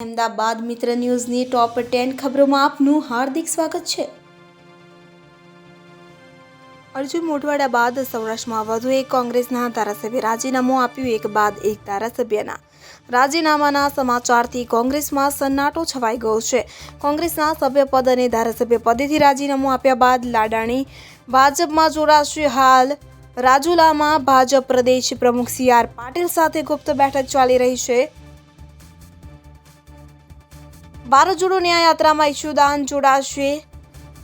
અમદાવાદ મિત્ર ન્યૂઝની ટોપ 10 ખબરોમાં આપનું હાર્દિક સ્વાગત છે। અર્જુન મોઢવાડા બાદ સૌરાષ્ટ્રમાં વધુ એક કોંગ્રેસના ધારાસભ્ય રાજીનામું આપ્યું। એક બાદ એક ધારાસભ્યના રાજીનામાના સમાચારથી કોંગ્રેસમાં સન્નાટો છવાઈ ગયો છે। કોંગ્રેસના સભ્યપદ અને ધારાસભ્ય પદેથી રાજીનામું આપ્યા બાદ લાડાણી ભાજપમાં જોડાશે। હાલ રાજુલામાં ભાજપ પ્રદેશ પ્રમુખ CR પાટીલ સાથે ગુપ્ત બેઠક ચાલી રહી છે। ભારત જોડો ન્યાય યાત્રામાં ઈશુદાન જોડાશે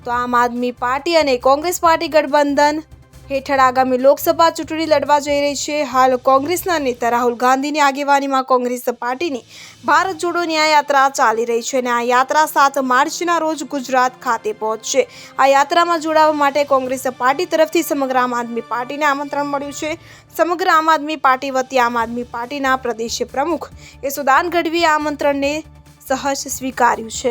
તો આમ આદમી પાર્ટી અને કોંગ્રેસ પાર્ટી ગઠબંધન હેઠળ આગામી લોકસભા ચૂંટણી લડવા જઈ રહી છે। હાલ કોંગ્રેસના નેતા રાહુલ ગાંધીની આગેવાનીમાં કોંગ્રેસ પાર્ટીની ભારત જોડો ન્યાય યાત્રા ચાલી રહી છે અને આ યાત્રા 7 માર્ચના રોજ ગુજરાત ખાતે પહોંચશે। આ યાત્રામાં જોડાવા માટે કોંગ્રેસ પાર્ટી તરફથી સમગ્ર આમ આદમી પાર્ટીને આમંત્રણ મળ્યું છે। સમગ્ર આમ આદમી પાર્ટી વતી આમ આદમી પાર્ટીના પ્રદેશ પ્રમુખ યશુદાન ગઢવીએ આમંત્રણને સહજ સ્વીકાર્યું છે।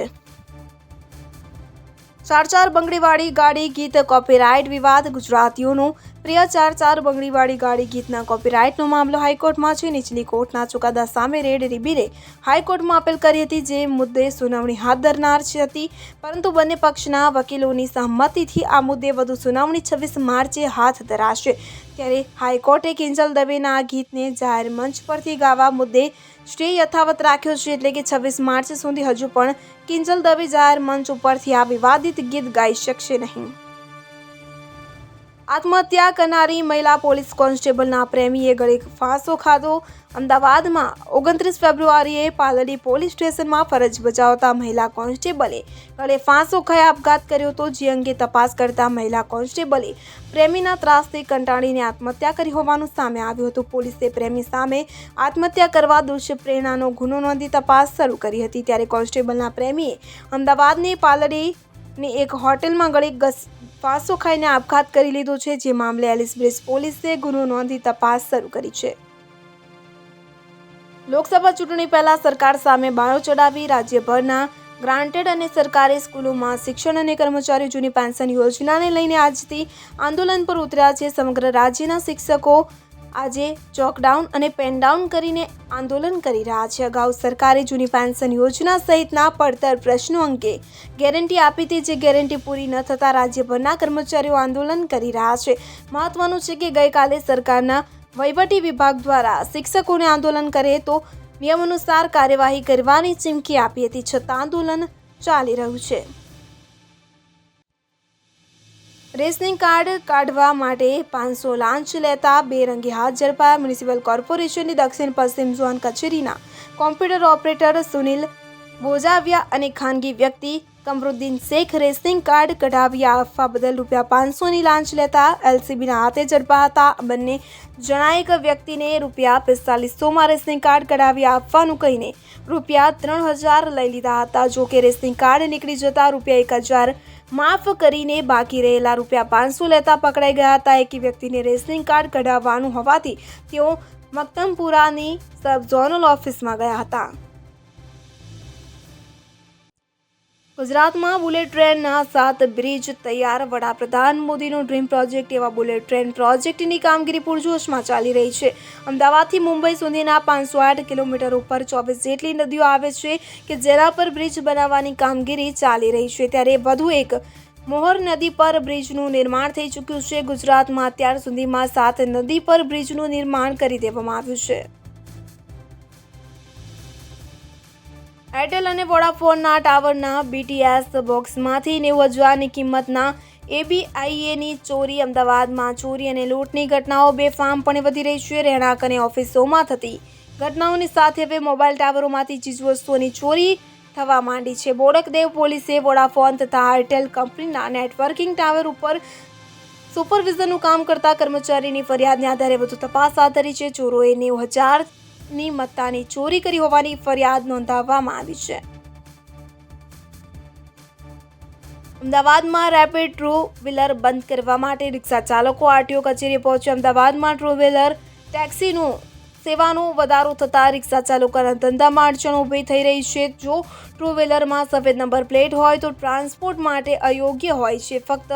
4-4 બંગડીવાળી ગાડી ગીત કોપીરાઇટ વિવાદ ગુજરાતીઓનું પ્રિય 4-4 બંગડીવાળી ગાડી ગીતના કોપીરાઇટનો મામલો હાઈકોર્ટમાં છે। નીચલી કોર્ટના ચુકાદા સામે રેડ રિબીરે હાઈકોર્ટમાં અપીલ કરી હતી, જે મુદ્દે સુનાવણી હાથ ધરનાર હતી, પરંતુ બંને પક્ષના વકીલોની સહમતિથી આ મુદ્દે વધુ સુનાવણી 26 માર્ચે હાથ ધરાશે। ત્યારે હાઈકોર્ટે કિંજલ દવેના આ ગીતને જાહેર મંચ પરથી ગાવા મુદ્દે સ્ટે યથાવત રાખ્યો છે, એટલે કે 26 માર્ચ સુધી હજુ પણ કિંજલ દવે જાહેર મંચ ઉપરથી આ વિવાદિત ગીત ગાઈ શકશે નહીં। આત્મહત્યા કરનારી મહિલા પોલીસ કોન્સ્ટેબલના પ્રેમીએ ગળે ફાંસો ખાધો। અમદાવાદમાં 29 ફેબ્રુઆરીએ પાલડી પોલીસ સ્ટેશનમાં ફરજ બજાવતા મહિલા કોન્સ્ટેબલે ગળે ફાંસો ખાઈ આપઘાત કર્યો હતો, જે અંગે તપાસ કરતા મહિલા કોન્સ્ટેબલે પ્રેમીના ત્રાસથી કંટાળીને આત્મહત્યા કરી હોવાનું સામે આવ્યું હતું। પોલીસે પ્રેમી સામે આત્મહત્યા કરવા દુષ્પ્રેરણાનો ગુનો નોંધી તપાસ શરૂ કરી હતી। ત્યારે કોન્સ્ટેબલના પ્રેમીએ અમદાવાદની પાલડીની એક હોટેલમાં ગળે ફાંસો ખાઈને આપઘાત કરી લીધો છે, જે મામલે એલિસ બ્રિજ પોલીસે ગુનો નોંધી તપાસ શરૂ કરી છે। લોકસભા ચૂંટણી પહેલા સરકાર સામે બાયો ચડાવી રાજ્યભરના ગ્રાન્ટેડ અને સરકારી સ્કૂલોમાં શિક્ષણ અને કર્મચારીઓ જૂની પેન્શન યોજનાને લઈને આજથી આંદોલન પર ઉતર્યા છે। સમગ્ર રાજ્યના શિક્ષકો આજે ચોકડાઉન અને પેનડાઉન કરીને આંદોલન કરી રહ્યા છે। અગાઉ સરકારે જૂની પેન્શન યોજના સહિતના પડતર પ્રશ્નો અંગે ગેરંટી આપી હતી, જે ગેરંટી પૂરી ન થતાં રાજ્યભરના કર્મચારીઓ આંદોલન કરી રહ્યા છે। મહત્વનું છે કે ગઈકાલે સરકારના વહીવટી વિભાગ દ્વારા શિક્ષકોને આંદોલન કરે તો નિયમ અનુસાર કાર્યવાહી કરવાની ચીમકી આપી હતી, છતાં આંદોલન ચાલી રહ્યું છે। રેશનિંગ કાર્ડ કાઢવા માટે 500 લાંચ લેતા 2 રંગે હાથ ઝડપાયા। મ્યુનિસિપલ કોર્પોરેશનની દક્ષિણ પશ્ચિમ ઝોન કચેરીના કોમ્પ્યુટર ઓપરેટર સુનિલ બોજાવિયા અને ખાનગી વ્યક્તિ કમરુદ્દીન શેખ રેશનિંગ કાર્ડ કઢાવી આપવા બદલ ₹500ની લાંચ લેતા LCBના હાથે ઝડપાયા હતા। બંને જણાએ એક વ્યક્તિને ₹4500માં રેશનિંગ કાર્ડ કઢાવી આપવાનું કહીને ₹3000 લઈ લીધા હતા। જો કે રેશનિંગ કાર્ડ નીકળી જતા ₹1000 માફ કરીને બાકી રહેલા ₹500 લેતા પકડાઈ ગયા હતા। એક વ્યક્તિને રેશનિંગ કાર્ડ કઢાવવાનું હોવાથી તેઓ મક્તમપુરાની સબ ઝોનલ ઓફિસમાં ગયા હતા। ગુજરાતમાં બુલેટ ટ્રેનના 7 બ્રિજ તૈયાર। વડાપ્રધાન મોદીનો ડ્રીમ પ્રોજેક્ટ એવા બુલેટ ટ્રેન પ્રોજેક્ટની કામગીરી પૂરજોશમાં ચાલી રહી છે। અમદાવાદથી મુંબઈ સુધીના 508 કિલોમીટર ઉપર 24 જેટલી નદીઓ આવે છે કે જેના પર બ્રિજ બનાવવાની કામગીરી ચાલી રહી છે। ત્યારે વધુ એક મોહર નદી પર બ્રિજનું નિર્માણ થઈ ચૂક્યું છે। ગુજરાતમાં અત્યાર સુધીમાં 7 નદી પર બ્રિજનું નિર્માણ કરી દેવામાં આવ્યું છે। એરટેલ અને વોડાફોનના ટાવરના BTS બોક્સમાંથી 90,000ની કિંમતના ABIAની ચોરી। અમદાવાદમાં ચોરી અને લૂંટની ઘટનાઓ બેફામપણે વધી રહી છે। રહેણાંક અને ઓફિસોમાં થતી ઘટનાઓની સાથે હવે મોબાઈલ ટાવરોમાંથી ચીજવસ્તુઓની ચોરી થવા માંડી છે। બોડકદેવ પોલીસે વોડાફોન તથા એરટેલ કંપનીના નેટવર્કિંગ ટાવર ઉપર સુપરવિઝનનું કામ કરતા કર્મચારીની ફરિયાદને આધારે વધુ તપાસ હાથ ધરી છે। ચોરોએ 90,000ની મત્તાની ચોરી કરી હોવાની ફરિયાદ નોંધાવવામાં આવી છે। અમદાવાદમાં રેપિડ ટ્રુ વ્હીલર બંધ કરવા માટે રિક્ષા ચાલકો RTO કચેરીએ પહોંચ્યા। અમદાવાદમાં ટ્રુ વ્હીલર ટેક્સીનું સેવાનો વધારો થતાં રિક્ષા ચાલકોના ધંધામાં અડચણ ઊભી થઈ રહી છે। જો ટ્રુ વ્હીલરમાં સફેદ નંબર પ્લેટ હોય તો ટ્રાન્સપોર્ટ માટે અયોગ્ય હોય છે। ફક્ત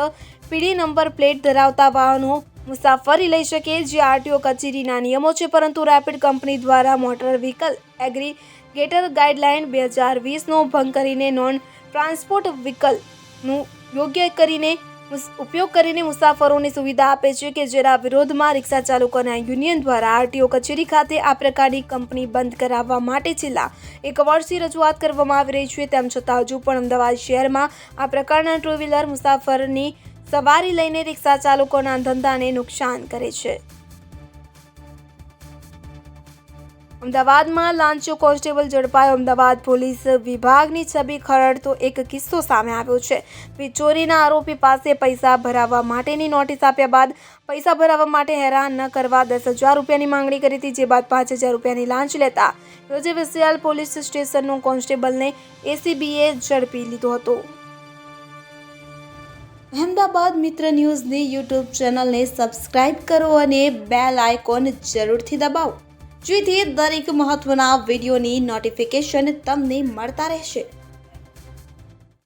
પીળી નંબર પ્લેટ ધરાવતા વાહનો મુસાફરી લઈ શકે, જે RTO કચેરીના નિયમો છે, પરંતુ રેપિડ કંપની દ્વારા મોટર વ્હીકલ ગેટર ગાઈડલાઇન 2020નો ભંગ કરીને નોન ટ્રાન્સપોર્ટ વ્હીકલનું ઉપયોગ કરીને મુસાફરોને સુવિધા આપે છે કે જેના વિરોધમાં રિક્ષા ચાલકોના યુનિયન દ્વારા આરટીઓ કચેરી ખાતે આ પ્રકારની કંપની બંધ કરાવવા માટે છેલ્લા 1 વર્ષથી રજૂઆત કરવામાં આવી રહી છે. તેમ છતાં હજુ પણ અમદાવાદ શહેરમાં આ પ્રકારના ટુ વ્હીલર મુસાફરની સવારી લઈને રિક્ષા ચાલકોના ધંધાને નુકસાન કરે છે. અમદાવાદમાં લાંચો કોન્સ્ટેબલ ઝડપાયો. અમદાવાદ પોલીસ વિભાગની છબી ખરડતો એક કિસ્સો સામે આવ્યો છે. ચોરીના આરોપી પાસે પૈસા ભરાવવા માટેની નોટિસ આપ્યા બાદ પૈસા ભરાવવા માટે હેરાન ન કરવા 10,000 રૂપિયાની માંગણી કરી હતી, જે બાદ 5,000 રૂપિયાની લાંચ લેતા રોજે વિસરાયેલ પોલીસ સ્ટેશનનો કોન્સ્ટેબલને એસીબીએ ઝડપી લીધો હતો. અહેમદાબાદ મિત્ર ન્યૂઝની યુટ્યુબ ચેનલને સબસ્ક્રાઇબ કરો અને બેલ આઇકોન જરૂરથી દબાવો, જેથી દરેક મહત્વના વિડીયોની નોટિફિકેશન તમને મળતા રહેશે.